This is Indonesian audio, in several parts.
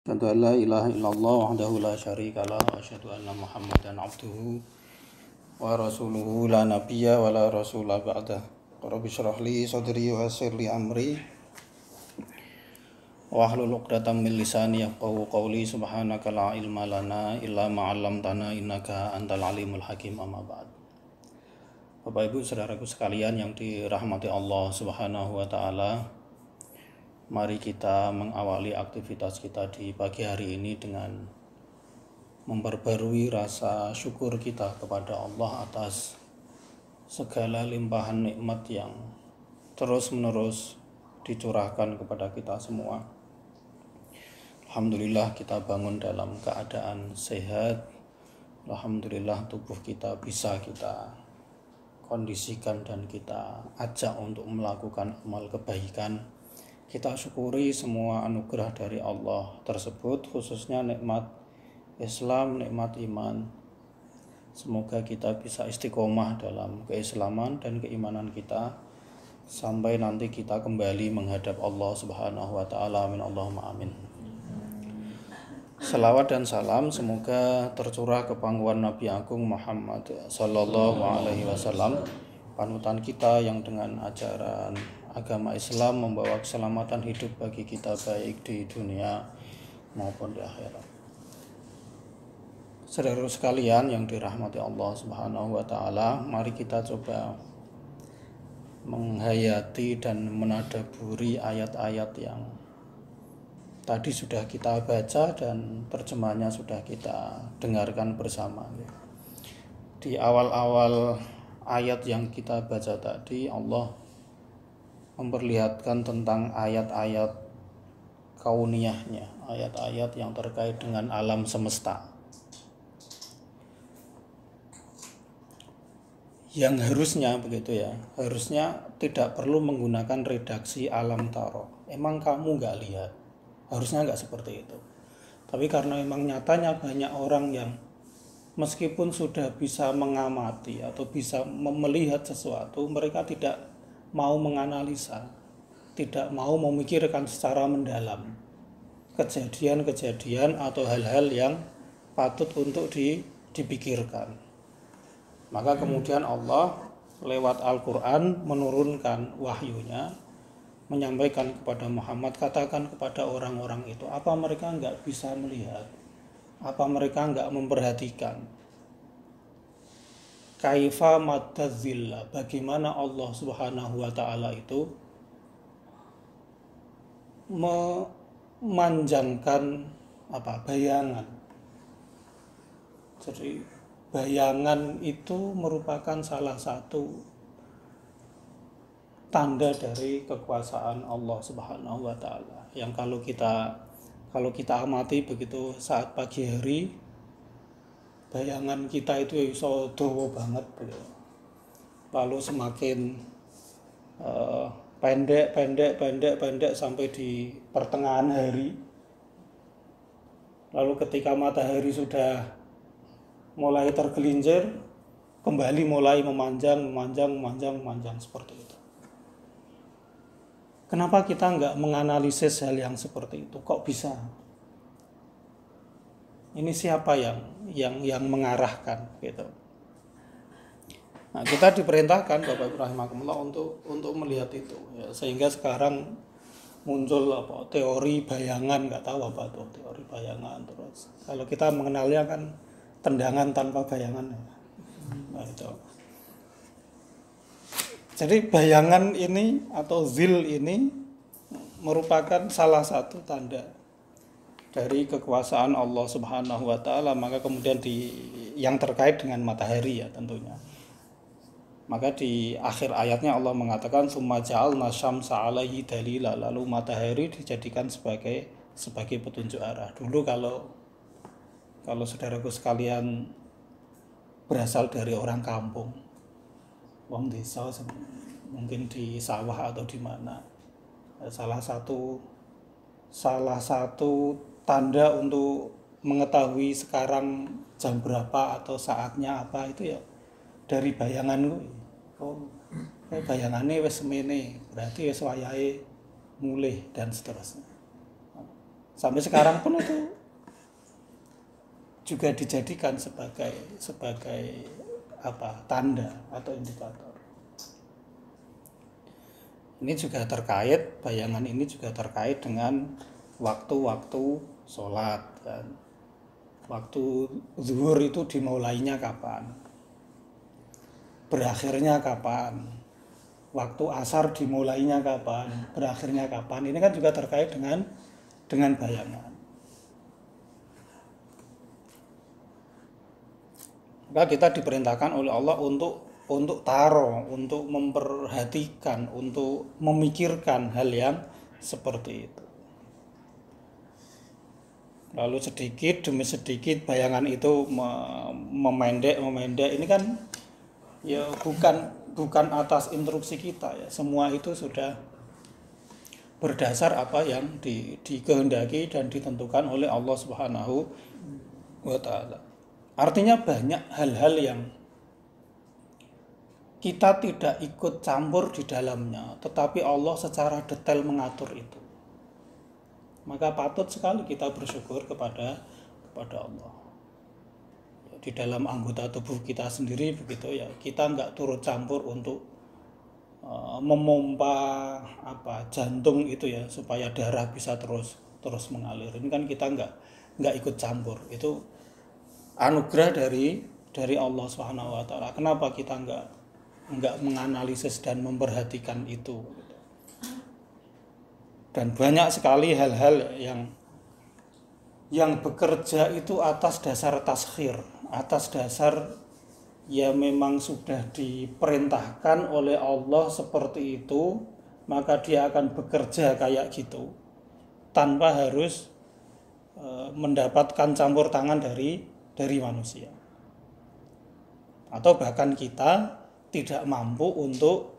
Asyhadu an la ilaha illallah wahdahu la syarikalah wa asyhadu anna Muhammadan abduhu wa rasuluhu la nabiyya wa la rasula ba'dah. Rabbi shrah li sadri wa yassir li amri wa hlul 'uqdatam min lisani yafqahu qawli. Subhanaka la ilma lana illa ma 'allamtana innaka antal alimul hakim. Amma ba'd. Bapak Ibu saudaraku sekalian yang dirahmati Allah Subhanahu wa taala, mari kita mengawali aktivitas kita di pagi hari ini dengan memperbarui rasa syukur kita kepada Allah atas segala limpahan nikmat yang terus-menerus dicurahkan kepada kita semua. Alhamdulillah kita bangun dalam keadaan sehat. Alhamdulillah tubuh kita bisa kita kondisikan dan kita ajak untuk melakukan amal kebaikan. Kita syukuri semua anugerah dari Allah tersebut, khususnya nikmat Islam, nikmat iman. Semoga kita bisa istiqomah dalam keislaman dan keimanan kita sampai nanti kita kembali menghadap Allah Subhanahu wa taala. Amin Allahumma amin. Selawat dan salam semoga tercurah ke pangkuan Nabi Agung Muhammad sallallahu alaihi wasallam, panutan kita yang dengan ajaran agama Islam membawa keselamatan hidup bagi kita baik di dunia maupun di akhirat. Saudara sekalian yang dirahmati Allah Subhanahu wa taala, mari kita coba menghayati dan menadaburi ayat-ayat yang tadi sudah kita baca dan terjemahannya sudah kita dengarkan bersama. Di awal-awal ayat yang kita baca tadi, Allah memperlihatkan tentang ayat-ayat kauniyahnya, ayat-ayat yang terkait dengan alam semesta, yang harusnya begitu ya, harusnya tidak perlu menggunakan redaksi alam taro. Emang kamu nggak lihat? Harusnya nggak seperti itu. Tapi karena memang nyatanya banyak orang yang meskipun sudah bisa mengamati atau bisa melihat sesuatu, mereka tidak mau menganalisa, tidak mau memikirkan secara mendalam kejadian-kejadian atau hal-hal yang patut untuk dipikirkan. Maka kemudian Allah lewat Al-Quran menurunkan wahyunya, menyampaikan kepada Muhammad, katakan kepada orang-orang itu, apa mereka enggak bisa melihat, apa mereka enggak memperhatikan kaifa matazilla, bagaimana Allah Subhanahu wa taala itu memanjangkan bayangan. Jadi bayangan itu merupakan salah satu tanda dari kekuasaan Allah Subhanahu wa taala, yang kalau kita amati begitu saat pagi hari, bayangan kita itu iso dawa banget begitu. Lalu semakin pendek sampai di pertengahan hari. Lalu ketika matahari sudah mulai tergelincir, kembali mulai memanjang seperti itu. Kenapa kita nggak menganalisis hal yang seperti itu? Kok bisa? Ini siapa yang mengarahkan gitu? Nah, kita diperintahkan Bapak Ibu rahimakumullah untuk melihat itu, ya, sehingga sekarang muncul teori bayangan, nggak tahu apa tuh teori bayangan. Terus kalau kita mengenalnya kan tendangan tanpa bayangan, nah, itu. Jadi bayangan ini atau zil ini merupakan salah satu tanda dari kekuasaan Allah Subhanahu wa taala. Maka kemudian yang terkait dengan matahari ya tentunya. Maka di akhir ayatnya Allah mengatakan summa ja'alna syamsa 'alaihi dalila, lalu matahari dijadikan sebagai petunjuk arah. Dulu kalau saudaraku sekalian berasal dari orang kampung, wong desa, mungkin di sawah atau di mana, salah satu tanda untuk mengetahui sekarang jam berapa atau saatnya apa itu ya dari bayangan. Bayangannya wis semene, berarti wis wayahe mulih dan seterusnya. Sampai sekarang pun itu juga dijadikan sebagai tanda atau indikator. Ini juga terkait, bayangan ini juga terkait dengan waktu-waktu sholat kan. Waktu zuhur itu dimulainya kapan, berakhirnya kapan, waktu asar dimulainya kapan, berakhirnya kapan. Ini kan juga terkait dengan bayangan. Maka kita diperintahkan oleh Allah untuk taruh, untuk memperhatikan, untuk memikirkan hal yang seperti itu. Lalu sedikit demi sedikit bayangan itu memendek. Ini kan ya bukan atas instruksi kita ya. Semua itu sudah berdasar apa yang dikehendaki dan ditentukan oleh Allah Subhanahu wa taala. Artinya banyak hal-hal yang kita tidak ikut campur di dalamnya, tetapi Allah secara detail mengatur itu. Maka patut sekali kita bersyukur kepada Allah. Di dalam anggota tubuh kita sendiri begitu ya, kita nggak turut campur untuk memompa jantung itu ya, supaya darah bisa terus mengalir. Ini kan kita nggak ikut campur. Itu anugerah dari Allah Subhanahu wa taala. Kenapa kita nggak menganalisis dan memperhatikan itu? Dan banyak sekali hal-hal yang bekerja itu atas dasar taskhir, atas dasar ya memang sudah diperintahkan oleh Allah seperti itu, maka dia akan bekerja kayak gitu tanpa harus mendapatkan campur tangan dari manusia, atau bahkan kita tidak mampu untuk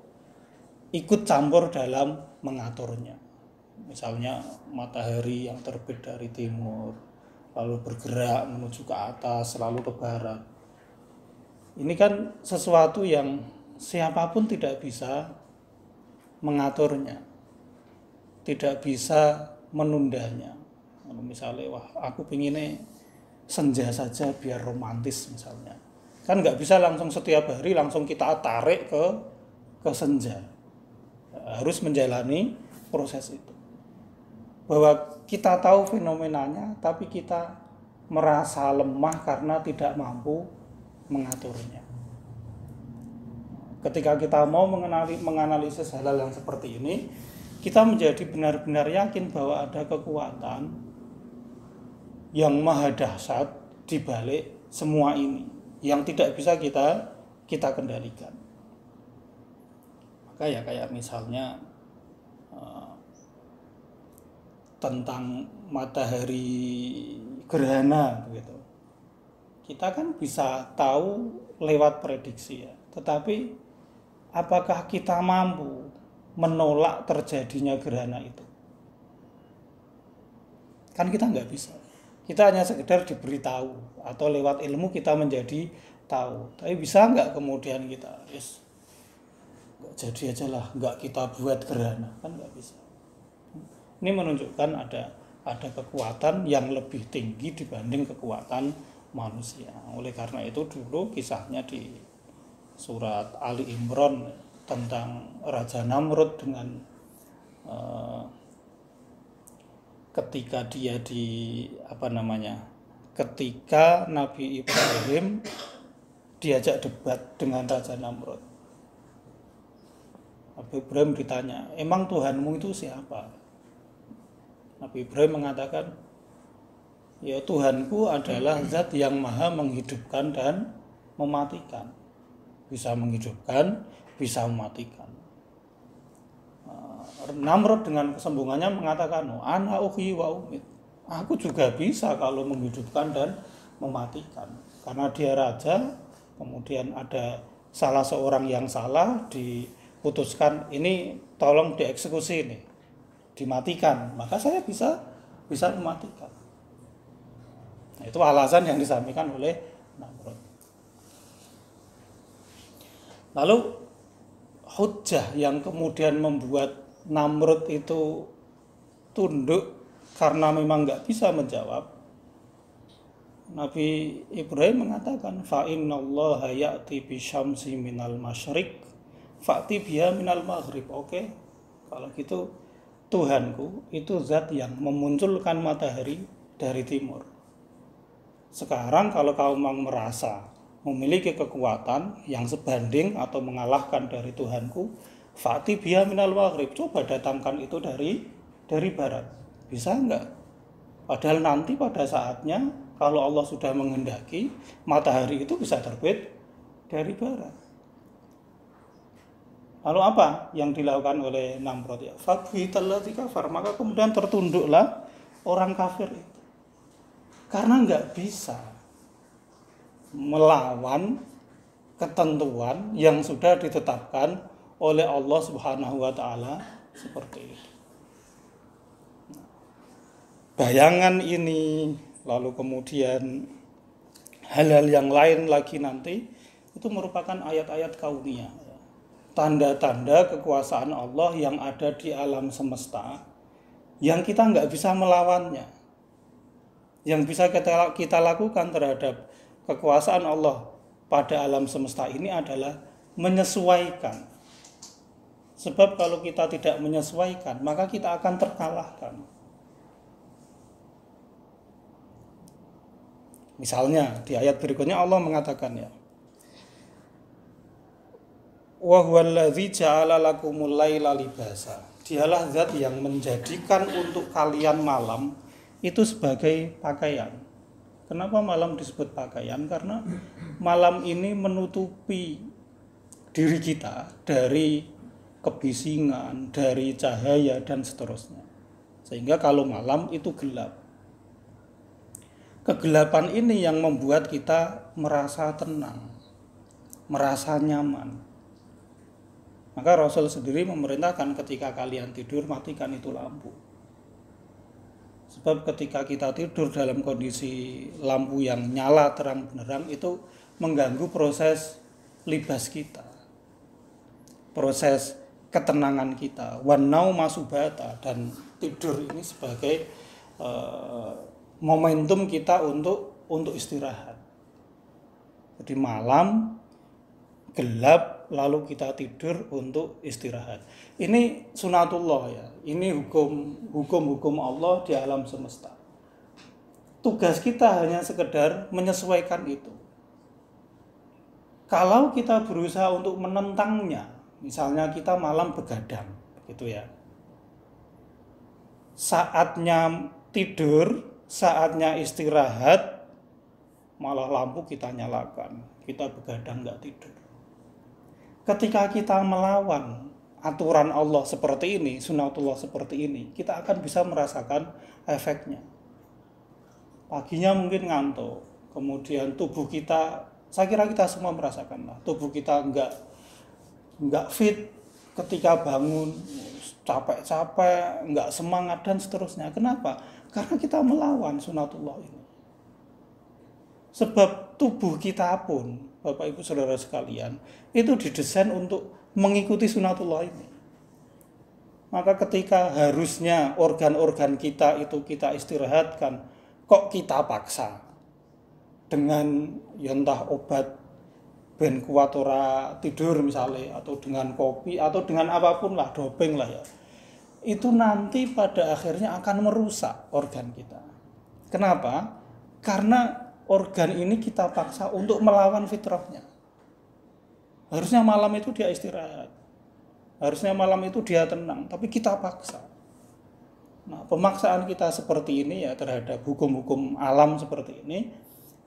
ikut campur dalam mengaturnya. Misalnya matahari yang terbit dari timur lalu bergerak menuju ke atas lalu ke barat, ini kan sesuatu yang siapapun tidak bisa mengaturnya, tidak bisa menundanya. Misalnya aku pinginnya senja saja biar romantis misalnya, kan nggak bisa langsung setiap hari langsung kita tarik ke senja, harus menjalani proses itu. Bahwa kita tahu fenomenanya tapi kita merasa lemah karena tidak mampu mengaturnya. Ketika kita mau menganalisis hal-hal yang seperti ini, kita menjadi benar-benar yakin bahwa ada kekuatan yang maha dahsyat di balik semua ini yang tidak bisa kita kendalikan. Maka ya kayak misalnya tentang matahari gerhana begitu. Kita kan bisa tahu lewat prediksi ya. Tetapi apakah kita mampu menolak terjadinya gerhana itu? Kan kita nggak bisa. Kita hanya sekedar diberitahu atau lewat ilmu kita menjadi tahu. Tapi bisa nggak kemudian kita nggak jadi aja lah, nggak kita buat gerhana, kan nggak bisa. Ini menunjukkan ada kekuatan yang lebih tinggi dibanding kekuatan manusia. Oleh karena itu dulu kisahnya di surat Ali Imran tentang Raja Namrud dengan ketika dia ketika Nabi Ibrahim diajak debat dengan Raja Namrud. Nabi Ibrahim ditanya, emang Tuhanmu itu siapa? Nabi Ibrahim mengatakan, ya Tuhanku adalah zat yang maha menghidupkan dan mematikan. Bisa menghidupkan, bisa mematikan. Namrud dengan kesombongannya mengatakan, ana uhyi wa umit. Aku juga bisa kalau menghidupkan dan mematikan. Karena dia raja, kemudian ada salah seorang yang salah, diputuskan ini tolong dieksekusi ini, dimatikan, maka saya bisa mematikan. Nah, itu alasan yang disampaikan oleh Namrud. Lalu hujjah yang kemudian membuat Namrud itu tunduk karena memang nggak bisa menjawab, Nabi Ibrahim mengatakan fa innallaha ya'ti bisyamsi minal masyriq fa'ti biha minal maghrib. Oke, kalau gitu Tuhanku itu zat yang memunculkan matahari dari timur. Sekarang kalau kau memang merasa memiliki kekuatan yang sebanding atau mengalahkan dari Tuhanku, fa'ti biha minal maghrib, coba datangkan itu dari barat. Bisa enggak? Padahal nanti pada saatnya kalau Allah sudah menghendaki, matahari itu bisa terbit dari barat. Lalu apa yang dilakukan oleh Namrud? Ya, fadhitalladzi kafar, maka kemudian tertunduklah orang kafir itu. Karena nggak bisa melawan ketentuan yang sudah ditetapkan oleh Allah Subhanahu wa taala seperti itu. Bayangan ini, lalu kemudian hal-hal yang lain lagi nanti itu merupakan ayat-ayat kauniyah, tanda-tanda kekuasaan Allah yang ada di alam semesta yang kita nggak bisa melawannya. Yang bisa kita lakukan terhadap kekuasaan Allah pada alam semesta ini adalah menyesuaikan. Sebab kalau kita tidak menyesuaikan, maka kita akan terkalahkan. Misalnya di ayat berikutnya Allah mengatakan, ya, wa huwallazi ja'ala lakumul laila libasa. Dialah zat yang menjadikan untuk kalian malam itu sebagai pakaian. Kenapa malam disebut pakaian? Karena malam ini menutupi diri kita dari kebisingan, dari cahaya dan seterusnya. Sehingga kalau malam itu gelap. Kegelapan ini yang membuat kita merasa tenang, merasa nyaman. Maka Rasul sendiri memerintahkan ketika kalian tidur, matikan itu lampu. Sebab ketika kita tidur dalam kondisi lampu yang nyala terang benderang, itu mengganggu proses libas kita, proses ketenangan kita. Wan nauma subata, dan tidur ini sebagai momentum kita untuk istirahat. Jadi malam gelap lalu kita tidur untuk istirahat. Ini sunatullah, ya. Ini hukum Allah di alam semesta. Tugas kita hanya sekedar menyesuaikan itu. Kalau kita berusaha untuk menentangnya, misalnya kita malam begadang, gitu ya. Saatnya tidur, saatnya istirahat, malah lampu kita nyalakan, kita begadang nggak tidur. Ketika kita melawan aturan Allah seperti ini, sunatullah seperti ini, kita akan bisa merasakan efeknya. Paginya mungkin ngantuk, kemudian tubuh kita, saya kira kita semua merasakan lah, tubuh kita nggak fit ketika bangun, capek-capek, nggak semangat dan seterusnya. Kenapa? Karena kita melawan sunatullah ini. Sebab tubuh kita pun, Bapak Ibu Saudara sekalian, itu didesain untuk mengikuti sunatullah ini. Maka ketika harusnya organ-organ kita itu kita istirahatkan, kok kita paksa dengan ya entah obat ben kuat ora tidur misalnya, atau dengan kopi, atau dengan apapun lah, doping lah ya. Itu nanti pada akhirnya akan merusak organ kita. Kenapa? Karena organ ini kita paksa untuk melawan fitrahnya. Harusnya malam itu dia istirahat, harusnya malam itu dia tenang, tapi kita paksa. Nah, pemaksaan kita seperti ini ya terhadap hukum-hukum alam seperti ini,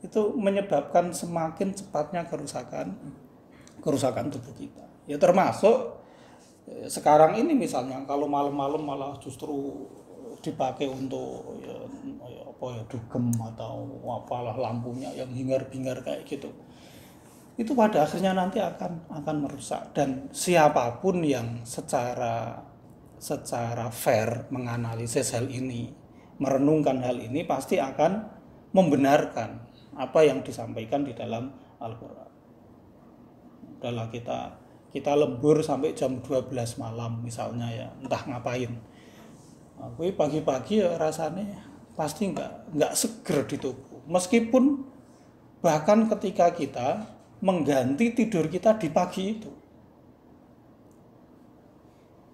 itu menyebabkan semakin cepatnya kerusakan tubuh kita. Ya termasuk sekarang ini misalnya kalau malam-malam malah justru dipakai untuk dugem atau apalah lampunya yang hingar-bingar kayak gitu. Itu pada akhirnya nanti akan merusak, dan siapapun yang secara fair menganalisis hal ini, merenungkan hal ini, pasti akan membenarkan apa yang disampaikan di dalam Al-Qur'an. Udahlah kita lembur sampai jam 12 malam misalnya ya, entah ngapain. Aku pagi-pagi ya rasanya pasti nggak seger di tubuh. Meskipun bahkan ketika kita mengganti tidur kita di pagi itu,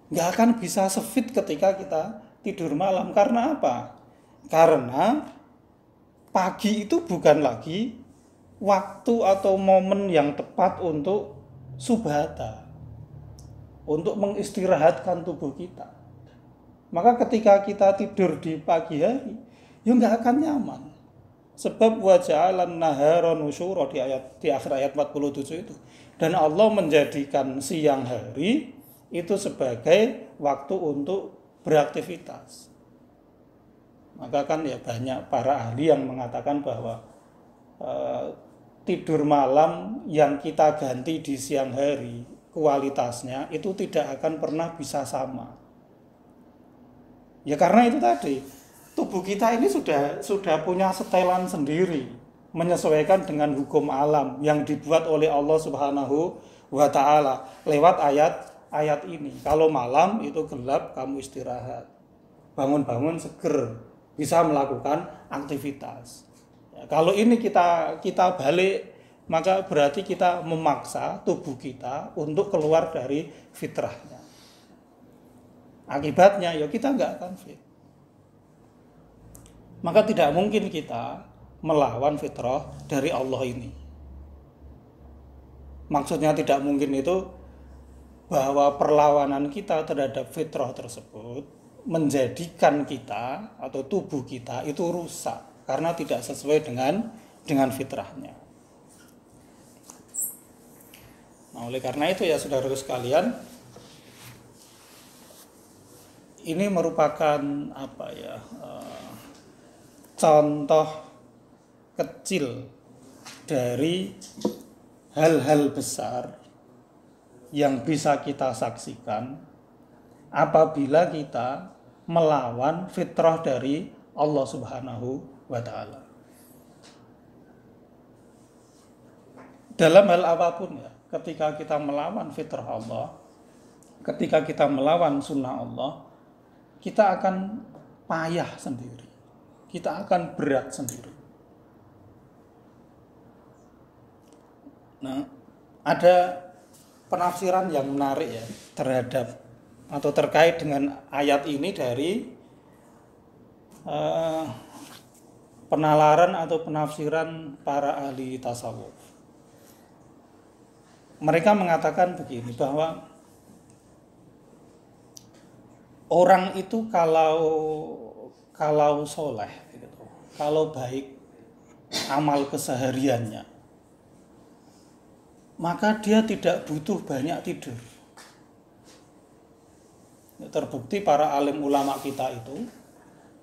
nggak akan bisa sefit ketika kita tidur malam. Karena apa? Karena pagi itu bukan lagi waktu atau momen yang tepat untuk subhata, untuk mengistirahatkan tubuh kita. Maka ketika kita tidur di pagi hari, ya nggak akan nyaman. Sebab waja'alan nahara nusyura di akhir ayat 47 itu. Dan Allah menjadikan siang hari itu sebagai waktu untuk beraktivitas. Maka kan ya banyak para ahli yang mengatakan bahwa tidur malam yang kita ganti di siang hari kualitasnya itu tidak akan pernah bisa sama. Ya karena itu tadi, tubuh kita ini sudah punya setelan sendiri, menyesuaikan dengan hukum alam yang dibuat oleh Allah Subhanahu wa taala lewat ayat ini. Kalau malam itu gelap, kamu istirahat. Bangun-bangun seger, bisa melakukan aktivitas. Ya, kalau ini kita balik, maka berarti kita memaksa tubuh kita untuk keluar dari fitrahnya. Akibatnya ya kita nggak akan fit. Maka tidak mungkin kita melawan fitrah dari Allah ini. Maksudnya tidak mungkin itu bahwa perlawanan kita terhadap fitrah tersebut menjadikan kita atau tubuh kita itu rusak karena tidak sesuai dengan fitrahnya. Nah, oleh karena itu ya saudara sekalian, ini merupakan contoh kecil dari hal-hal besar yang bisa kita saksikan apabila kita melawan fitrah dari Allah Subhanahu wa taala. Dalam hal apapun ya, ketika kita melawan fitrah Allah, ketika kita melawan sunnah Allah, kita akan payah sendiri. Kita akan berat sendiri. Nah, ada penafsiran yang menarik ya terhadap atau terkait dengan ayat ini dari penalaran atau penafsiran para ahli tasawuf. Mereka mengatakan begini, bahwa orang itu kalau soleh, gitu, kalau baik amal kesehariannya, maka dia tidak butuh banyak tidur. Ya, terbukti para alim ulama kita itu,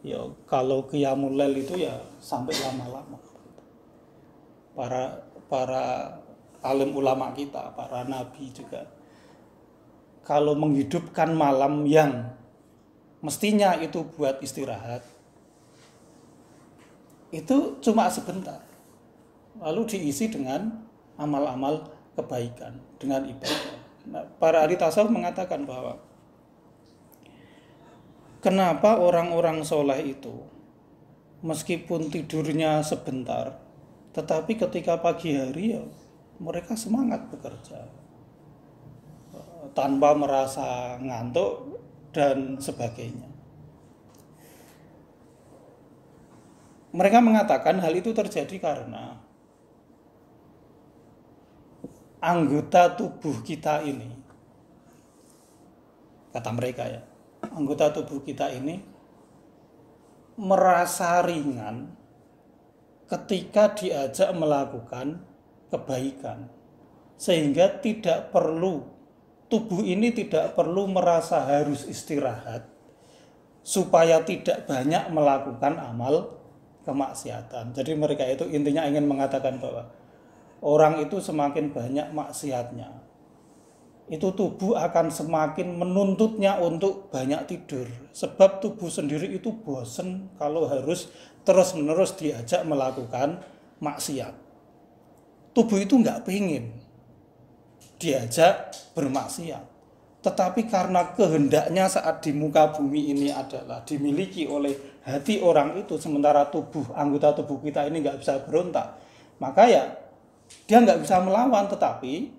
ya kalau qiyamul lail itu ya sampai lama-lama. Para alim ulama kita, para nabi juga, kalau menghidupkan malam yang mestinya itu buat istirahat, itu cuma sebentar, lalu diisi dengan amal-amal kebaikan, dengan ibadah. Nah, para ahli tasawuf mengatakan bahwa kenapa orang-orang soleh itu meskipun tidurnya sebentar, tetapi ketika pagi hari ya mereka semangat bekerja tanpa merasa ngantuk dan sebagainya. Mereka mengatakan hal itu terjadi karena anggota tubuh kita ini, kata mereka ya, anggota tubuh kita ini merasa ringan ketika diajak melakukan kebaikan, sehingga tubuh ini tidak perlu merasa harus istirahat supaya tidak banyak melakukan amal kemaksiatan. Jadi mereka itu intinya ingin mengatakan bahwa orang itu semakin banyak maksiatnya, itu tubuh akan semakin menuntutnya untuk banyak tidur. Sebab tubuh sendiri itu bosen kalau harus terus-menerus diajak melakukan maksiat. Tubuh itu nggak pengen diajak bermaksiat. Tetapi karena kehendaknya saat di muka bumi ini adalah dimiliki oleh hati orang itu, sementara anggota tubuh kita ini nggak bisa berontak, maka ya dia nggak bisa melawan, tetapi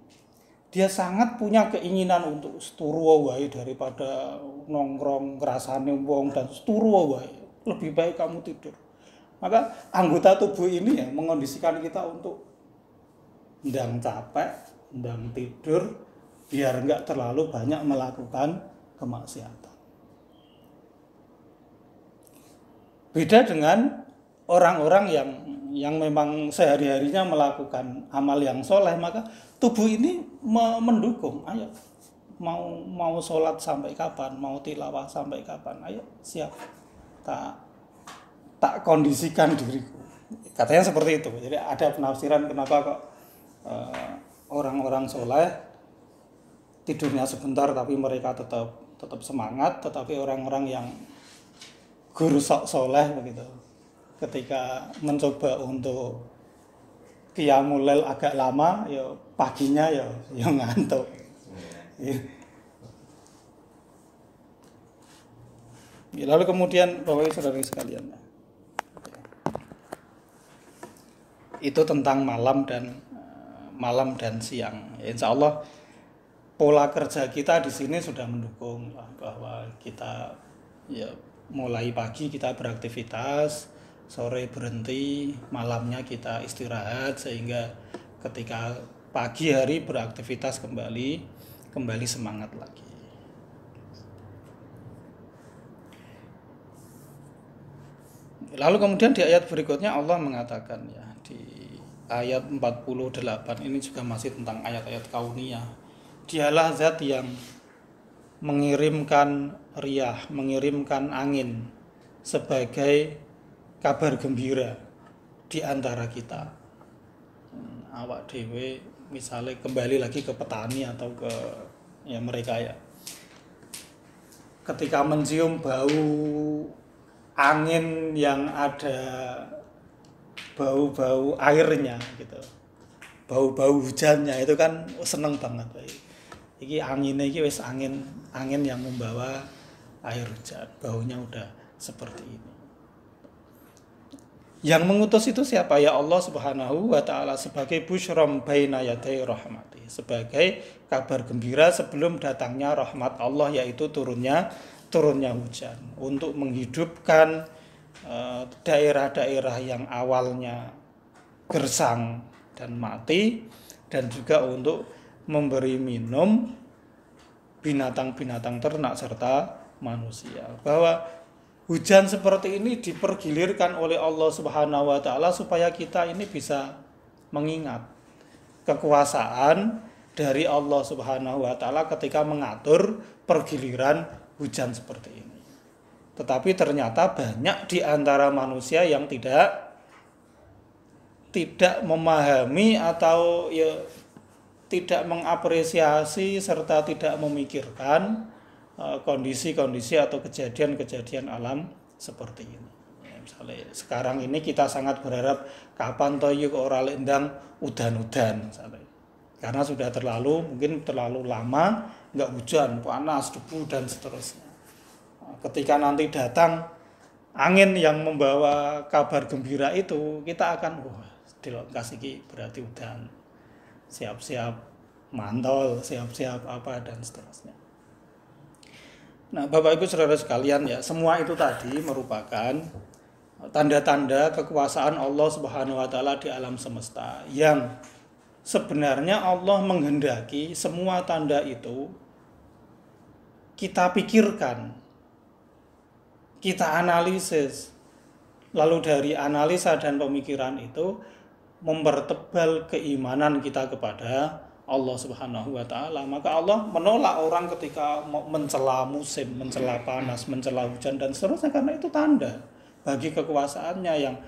dia sangat punya keinginan untuk turu wae daripada nongkrong ngrasane wong dan turu wae. Lebih baik kamu tidur. Maka anggota tubuh ini ya mengondisikan kita untuk ndang capek, ndang tidur, biar nggak terlalu banyak melakukan kemaksiatan. Beda dengan orang-orang yang memang sehari-harinya melakukan amal yang soleh, maka tubuh ini mendukung. Ayo, mau sholat sampai kapan, mau tilawah sampai kapan, ayo siap, tak kondisikan diriku. Katanya seperti itu. Jadi ada penafsiran kenapa kok orang-orang soleh tidurnya sebentar tapi mereka tetap semangat, tetapi orang-orang yang gurusok soleh begitu, ketika mencoba untuk qiyamul lail agak lama, ya paginya ya ngantuk. Lalu kemudian Bapak Ibu Saudara sekalian, itu tentang malam dan siang. Ya, insya Allah pola kerja kita di sini sudah mendukung bahwa kita ya mulai pagi kita beraktivitas, sore berhenti, malamnya kita istirahat, sehingga ketika pagi hari beraktivitas kembali semangat lagi. Lalu kemudian di ayat berikutnya Allah mengatakan ya, di ayat 48 ini juga masih tentang ayat-ayat kauniyah. Dialah zat yang mengirimkan riyah, mengirimkan angin sebagai kabar gembira di antara kita. Awak dewe misalnya kembali lagi ke petani atau ke ya mereka ya, ketika mencium bau angin yang ada bau-bau airnya gitu, bau-bau hujannya, itu kan seneng banget. Iki anginnya iki wis angin yang membawa air hujan, baunya udah seperti ini. Yang mengutus itu siapa? Ya Allah Subhanahu wa taala, sebagai busyram baina yaday rahmati, sebagai kabar gembira sebelum datangnya rahmat Allah, yaitu turunnya hujan, untuk menghidupkan daerah-daerah yang awalnya gersang dan mati, dan juga untuk memberi minum binatang-binatang ternak serta manusia. Bahwa hujan seperti ini dipergilirkan oleh Allah Subhanahu wa taala supaya kita ini bisa mengingat kekuasaan dari Allah Subhanahu wa taala ketika mengatur pergiliran hujan seperti ini. Tetapi ternyata banyak di antara manusia yang tidak memahami atau ya tidak mengapresiasi serta tidak memikirkan kondisi-kondisi atau kejadian-kejadian alam seperti ini. Ya, misalnya sekarang ini kita sangat berharap kapan toh yuk ora lendang udan-udan misalnya. Karena sudah mungkin terlalu lama nggak hujan, panas, debu dan seterusnya. Ketika nanti datang angin yang membawa kabar gembira itu, kita akan kasih berarti udan. Siap-siap mantol, siap-siap apa dan seterusnya. Nah, Bapak Ibu Saudara sekalian ya, semua itu tadi merupakan tanda-tanda kekuasaan Allah Subhanahu wa taala di alam semesta, yang sebenarnya Allah menghendaki semua tanda itu kita pikirkan, kita analisis, lalu dari analisa dan pemikiran itu mempertebal keimanan kita kepada Allah Subhanahu wa taala. Maka Allah menolak orang ketika mencela musim, mencela panas, mencela hujan dan seterusnya, karena itu tanda bagi kekuasaannya, yang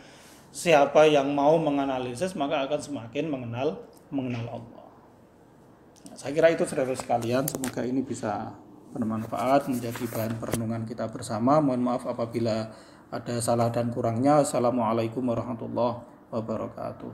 siapa yang mau menganalisis maka akan semakin mengenal Allah. Nah, saya kira itu saudara sekalian, semoga ini bisa bermanfaat, menjadi bahan perenungan kita bersama. Mohon maaf apabila ada salah dan kurangnya. Assalamualaikum warahmatullahi wabarakatuh.